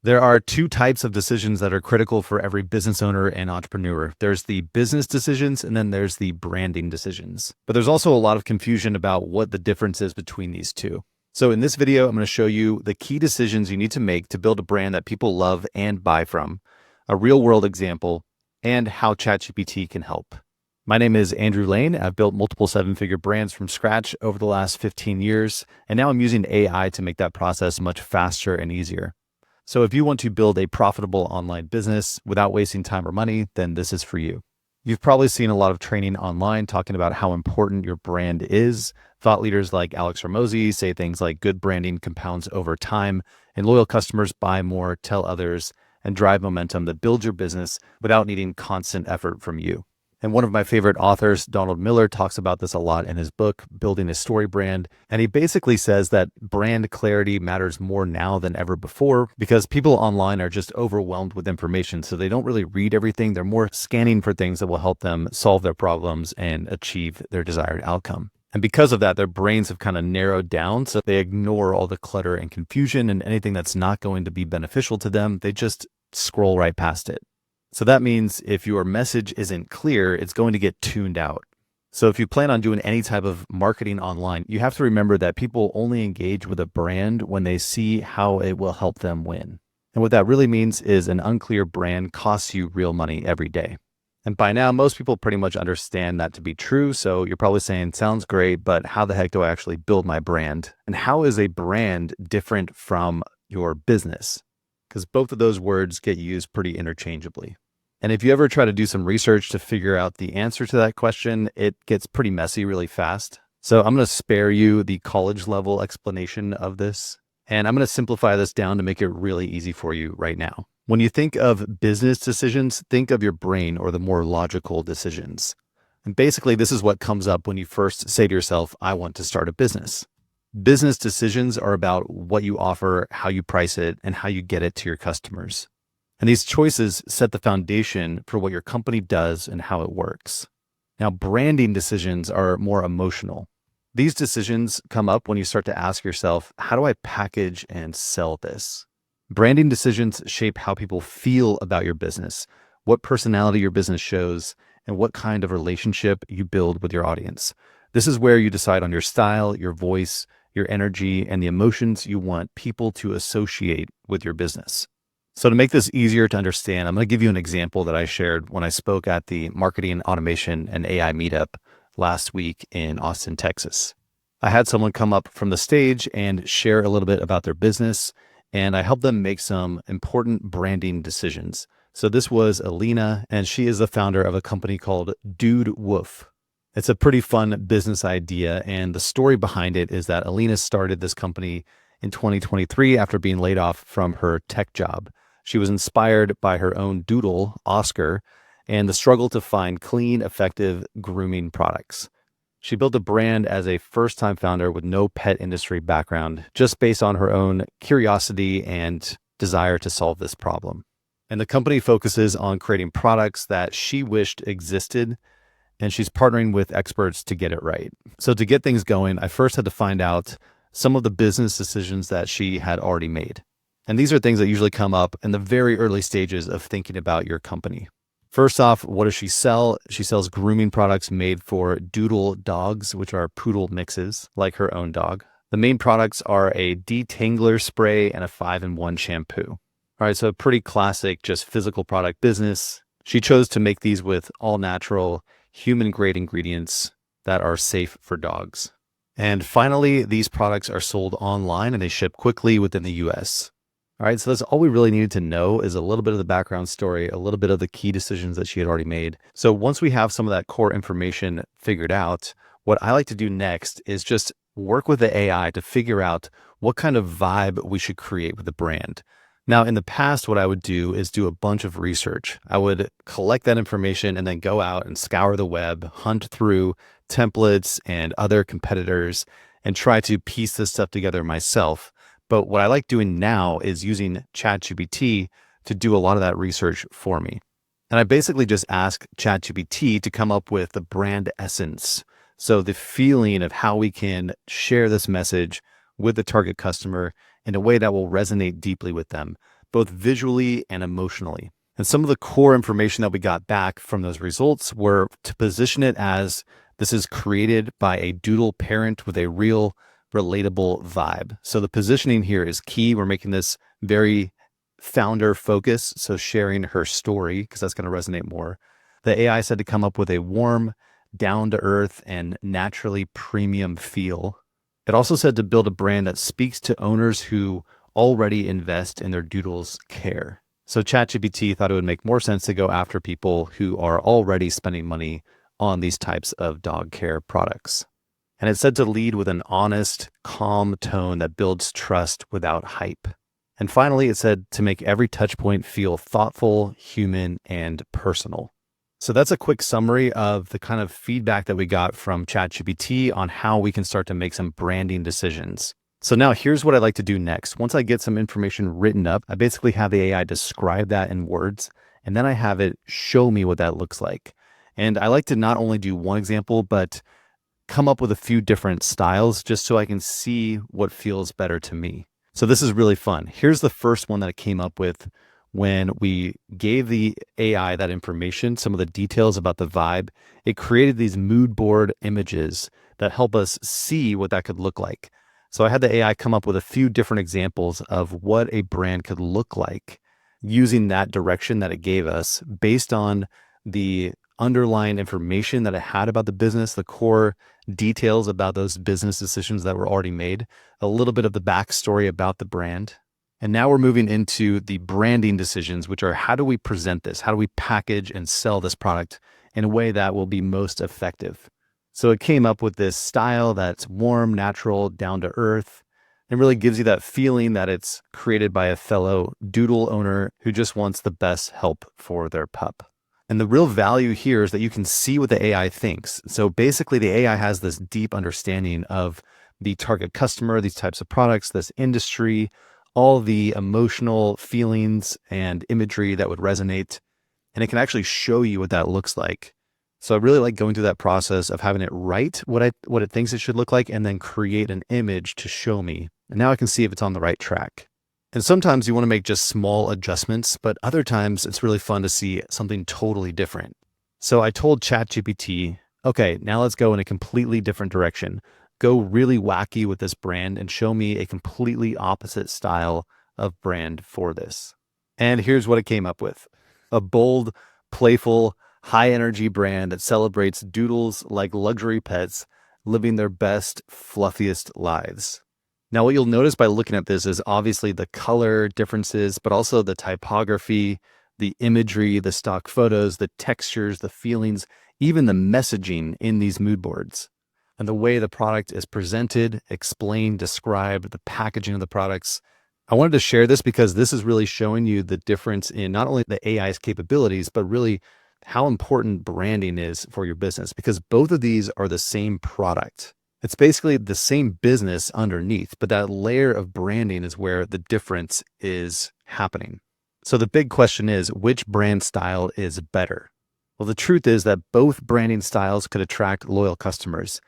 There are two types of decisions that are critical for every business owner and entrepreneur. There's the business decisions and then there's the branding decisions. But there's also a lot of confusion about what the difference is between these two. So in this video, I'm going to show you the key decisions you need to make to build a brand that people love and buy from, a real world example, and how ChatGPT can help. My name is Andrew Lane. I've built multiple seven-figure brands from scratch over the last 15 years, and now I'm using AI to make that process much faster and easier. So if you want to build a profitable online business without wasting time or money, then this is for you. You've probably seen a lot of training online talking about how important your brand is. Thought leaders like Alex Hormozi say things like good branding compounds over time, and loyal customers buy more, tell others, and drive momentum that builds your business without needing constant effort from you. And one of my favorite authors, Donald Miller, talks about this a lot in his book, Building a Story Brand. And he basically says that brand clarity matters more now than ever before because people online are just overwhelmed with information. So they don't really read everything. They're more scanning for things that will help them solve their problems and achieve their desired outcome. And because of that, their brains have kind of narrowed down. So they ignore all the clutter and confusion and anything that's not going to be beneficial to them. They just scroll right past it. So that means if your message isn't clear, it's going to get tuned out. So if you plan on doing any type of marketing online, you have to remember that people only engage with a brand when they see how it will help them win. And what that really means is an unclear brand costs you real money every day. And by now, most people pretty much understand that to be true. So you're probably saying, sounds great, but how the heck do I actually build my brand? And how is a brand different from your business? Because both of those words get used pretty interchangeably. And if you ever try to do some research to figure out the answer to that question, it gets pretty messy really fast. So I'm going to spare you the college level explanation of this. And I'm going to simplify this down to make it really easy for you right now. When you think of business decisions, think of your brain or the more logical decisions. And basically, this is what comes up when you first say to yourself, I want to start a business. Business decisions are about what you offer, how you price it, and how you get it to your customers. And these choices set the foundation for what your company does and how it works. Now, branding decisions are more emotional. These decisions come up when you start to ask yourself, how do I package and sell this? Branding decisions shape how people feel about your business, what personality your business shows, and what kind of relationship you build with your audience. This is where you decide on your style, your voice, your energy, and the emotions you want people to associate with your business. So to make this easier to understand, I'm going to give you an example that I shared when I spoke at the Marketing Automation and AI Meetup last week in Austin, Texas. I had someone come up from the stage and share a little bit about their business, and I helped them make some important branding decisions. So this was Alina, and she is the founder of a company called Woof. It's a pretty fun business idea, and the story behind it is that Alina started this company in 2023 after being laid off from her tech job. She was inspired by her own doodle, Oscar, and the struggle to find clean, effective grooming products. She built a brand as a first-time founder with no pet industry background, just based on her own curiosity and desire to solve this problem. And the company focuses on creating products that she wished existed, and she's partnering with experts to get it right. So to get things going, I first had to find out some of the business decisions that she had already made. And these are things that usually come up in the very early stages of thinking about your company. First off, what does she sell? She sells grooming products made for doodle dogs, which are poodle mixes, like her own dog. The main products are a detangler spray and a 5-in-1 shampoo. All right, so a pretty classic, just physical product business. She chose to make these with all natural, human-grade ingredients that are safe for dogs. And finally, these products are sold online and they ship quickly within the US. All right, so that's all we really needed to know is a little bit of the background story, a little bit of the key decisions that she had already made. So once we have some of that core information figured out, what I like to do next is just work with the AI to figure out what kind of vibe we should create with the brand. Now, in the past, what I would do is do a bunch of research. I would collect that information and then go out and scour the web, hunt through templates and other competitors, and try to piece this stuff together myself. But what I like doing now is using ChatGPT to do a lot of that research for me. And I basically just ask ChatGPT to come up with the brand essence. So the feeling of how we can share this message with the target customer in a way that will resonate deeply with them. both visually and emotionally. And some of the core information that we got back from those results were to position it as this is created by a doodle parent with a real relatable vibe. So the positioning here is key. We're making this very founder focused. So sharing her story, because that's going to resonate more. The AI said to come up with a warm, down to earth, and naturally premium feel. It also said to build a brand that speaks to owners who already invest in their doodles' care. So ChatGPT thought it would make more sense to go after people who are already spending money on these types of dog care products. And it said to lead with an honest, calm tone that builds trust without hype. And finally, it said to make every touch point feel thoughtful, human, and personal. So that's a quick summary of the kind of feedback that we got from ChatGPT on how we can start to make some branding decisions. So now here's what I'd like to do next. Once I get some information written up, I basically have the AI describe that in words, and then I have it show me what that looks like. And I like to not only do one example, but come up with a few different styles just so I can see what feels better to me. So this is really fun. Here's the first one that I came up with when we gave the AI that information, some of the details about the vibe. It created these mood board images that help us see what that could look like. So I had the AI come up with a few different examples of what a brand could look like using that direction that it gave us based on the underlying information that it had about the business, the core details about those business decisions that were already made, a little bit of the backstory about the brand. And now we're moving into the branding decisions, which are how do we present this? How do we package and sell this product in a way that will be most effective? So it came up with this style that's warm, natural, down to earth, and really gives you that feeling that it's created by a fellow doodle owner who just wants the best help for their pup. And the real value here is that you can see what the AI thinks. So basically the AI has this deep understanding of the target customer, these types of products, this industry, all the emotional feelings and imagery that would resonate. And it can actually show you what that looks like. So I really like going through that process of having it write what it thinks it should look like and then create an image to show me. And now I can see if it's on the right track. And sometimes you want to make just small adjustments, but other times it's really fun to see something totally different. So I told ChatGPT, okay, now let's go in a completely different direction. Go really wacky with this brand and show me a completely opposite style of brand for this. And here's what it came up with. A bold, playful, high energy brand that celebrates doodles like luxury pets living their best, fluffiest lives. Now, what you'll notice by looking at this is obviously the color differences, but also the typography, the imagery, the stock photos, the textures, the feelings, even the messaging in these mood boards. And the way the product is presented, explained, described, the packaging of the products. I wanted to share this because this is really showing you the difference in not only the AI's capabilities, but really how important branding is for your business, because both of these are the same product. It's basically the same business underneath, but that layer of branding is where the difference is happening. So the big question is, which brand style is better? Well, the truth is that both branding styles could attract loyal customers,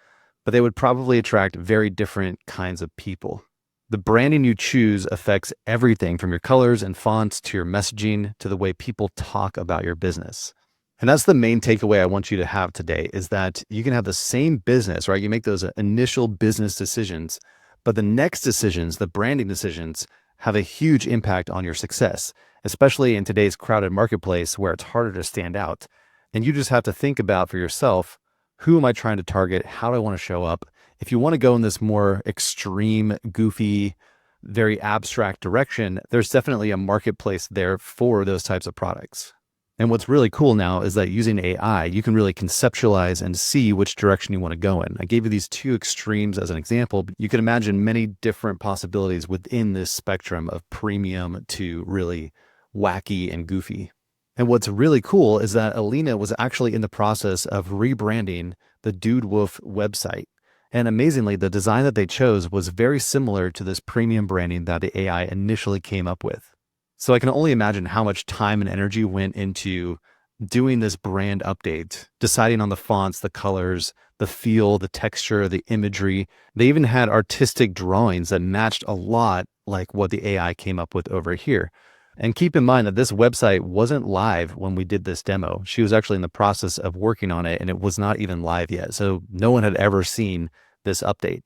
but they would probably attract very different kinds of people. The branding you choose affects everything from your colors and fonts to your messaging to the way people talk about your business. And that's the main takeaway I want you to have today is that you can have the same business, right? You make those initial business decisions, but the next decisions, the branding decisions, have a huge impact on your success, especially in today's crowded marketplace where it's harder to stand out. And you just have to think about for yourself, who am I trying to target? How do I want to show up? If you want to go in this more extreme, goofy, very abstract direction, there's definitely a marketplace there for those types of products. And what's really cool now is that using AI, you can really conceptualize and see which direction you want to go in. I gave you these two extremes as an example, but you can imagine many different possibilities within this spectrum of premium to really wacky and goofy. And what's really cool is that Alina was actually in the process of rebranding the Dude Woof website. And amazingly, the design that they chose was very similar to this premium branding that the AI initially came up with. So I can only imagine how much time and energy went into doing this brand update, deciding on the fonts, the colors, the feel, the texture, the imagery. They even had artistic drawings that matched a lot like what the AI came up with over here. And keep in mind that this website wasn't live when we did this demo. She was actually in the process of working on it and it was not even live yet. So no one had ever seen this update.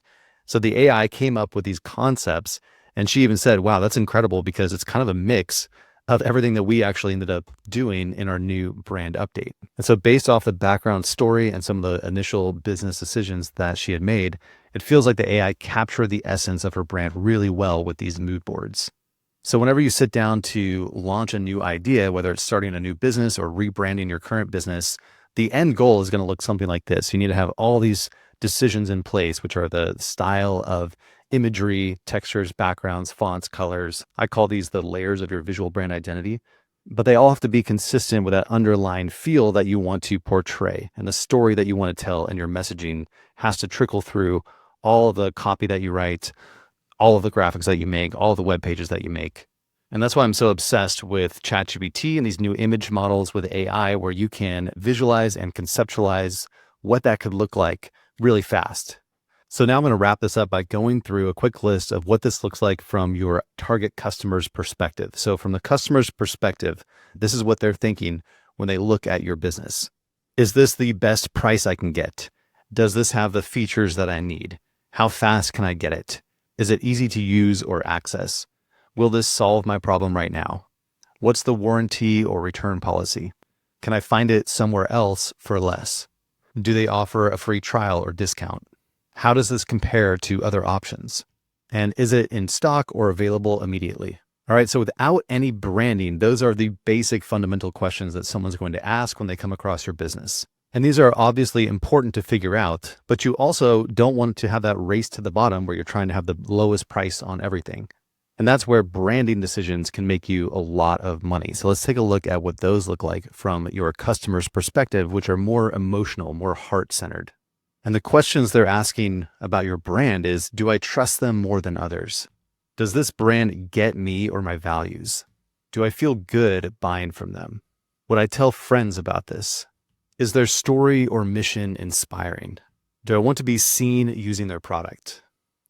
So the AI came up with these concepts and she even said, wow, that's incredible because it's kind of a mix of everything that we actually ended up doing in our new brand update. And so based off the background story and some of the initial business decisions that she had made, it feels like the AI captured the essence of her brand really well with these mood boards. So whenever you sit down to launch a new idea, whether it's starting a new business or rebranding your current business, the end goal is going to look something like this. You need to have all these decisions in place, which are the style of imagery, textures, backgrounds, fonts, colors. I call these the layers of your visual brand identity, but they all have to be consistent with that underlying feel that you want to portray and the story that you want to tell, and your messaging has to trickle through all of the copy that you write, all of the graphics that you make, all of the web pages that you make. And that's why I'm so obsessed with ChatGPT and these new image models with AI, where you can visualize and conceptualize what that could look like really fast. So now I'm going to wrap this up by going through a quick list of what this looks like from your target customer's perspective. So from the customer's perspective, this is what they're thinking when they look at your business. Is this the best price I can get? Does this have the features that I need? How fast can I get it? Is it easy to use or access? Will this solve my problem right now? What's the warranty or return policy? Can I find it somewhere else for less? Do they offer a free trial or discount? How does this compare to other options? And is it in stock or available immediately? All right, so without any branding, those are the basic fundamental questions that someone's going to ask when they come across your business. And these are obviously important to figure out, but you also don't want to have that race to the bottom where you're trying to have the lowest price on everything. And that's where branding decisions can make you a lot of money. So let's take a look at what those look like from your customer's perspective, which are more emotional, more heart-centered. And the questions they're asking about your brand is, do I trust them more than others? Does this brand get me or my values? Do I feel good buying from them? Would I tell friends about this? Is their story or mission inspiring? Do I want to be seen using their product?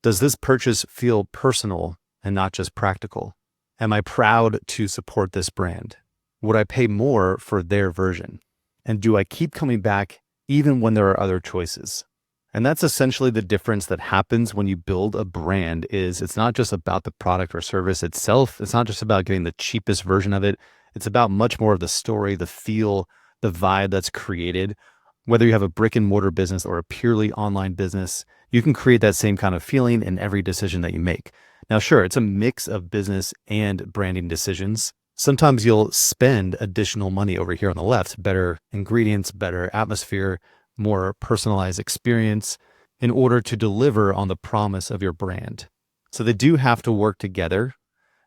Does this purchase feel personal and not just practical? Am I proud to support this brand? Would I pay more for their version? And do I keep coming back even when there are other choices? And that's essentially the difference that happens when you build a brand. Is it's not just about the product or service itself. It's not just about getting the cheapest version of it. It's about much more of the story, the feel, the vibe that's created. Whether you have a brick and mortar business or a purely online business, you can create that same kind of feeling in every decision that you make. Now, sure, it's a mix of business and branding decisions. Sometimes you'll spend additional money over here on the left, better ingredients, better atmosphere, more personalized experience in order to deliver on the promise of your brand. So they do have to work together.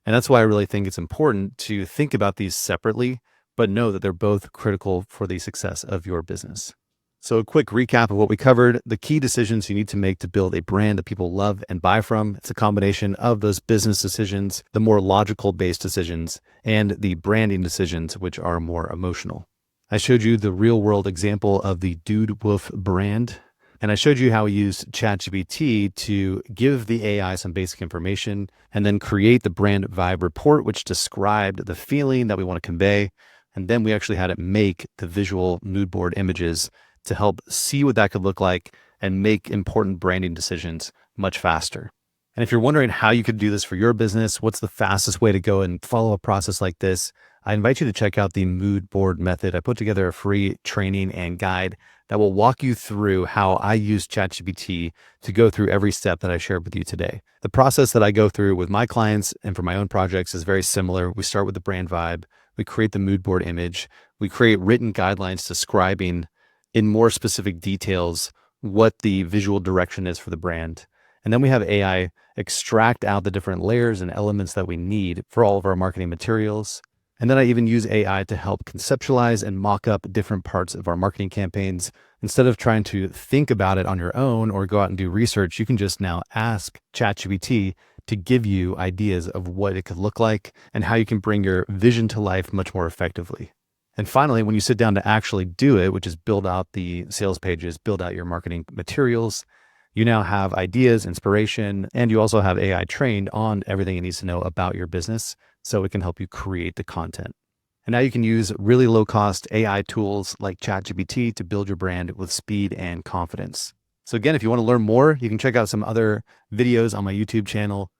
And that's why I really think it's important to think about these separately, but know that they're both critical for the success of your business. So a quick recap of what we covered: the key decisions you need to make to build a brand that people love and buy from. It's a combination of those business decisions, the more logical based decisions, and the branding decisions, which are more emotional. I showed you the real world example of the Dude Woof brand, and I showed you how we used ChatGPT to give the AI some basic information and then create the brand vibe report, which described the feeling that we want to convey. And then we actually had it make the visual mood board images to help see what that could look like and make important branding decisions much faster. And if you're wondering how you could do this for your business, what's the fastest way to go and follow a process like this, I invite you to check out the mood board method. I put together a free training and guide that will walk you through how I use ChatGPT to go through every step that I shared with you today. The process that I go through with my clients and for my own projects is very similar. We start with the brand vibe. We create the mood board image. We create written guidelines describing in more specific details what the visual direction is for the brand. And then we have AI extract out the different layers and elements that we need for all of our marketing materials. And then I even use AI to help conceptualize and mock up different parts of our marketing campaigns. Instead of trying to think about it on your own or go out and do research, you can just now ask ChatGPT to give you ideas of what it could look like and how you can bring your vision to life much more effectively. And finally, when you sit down to actually do it, which is build out the sales pages, build out your marketing materials, you now have ideas, inspiration, and you also have AI trained on everything it needs to know about your business. so it can help you create the content. And now you can use really low-cost AI tools like ChatGPT to build your brand with speed and confidence. So again, if you want to learn more, you can check out some other videos on my YouTube channel,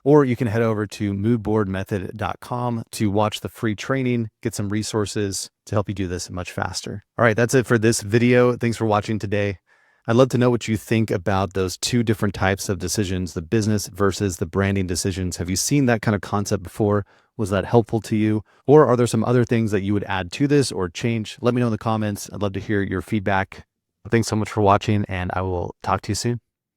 or you can head over to moodboardmethod.com to watch the free training, get some resources to help you do this much faster. All right, that's it for this video. Thanks for watching today. I'd love to know what you think about those two different types of decisions, the business versus the branding decisions. Have you seen that kind of concept before? Was that helpful to you? Or are there some other things that you would add to this or change? Let me know in the comments. I'd love to hear your feedback. Thanks so much for watching, and I will talk to you soon.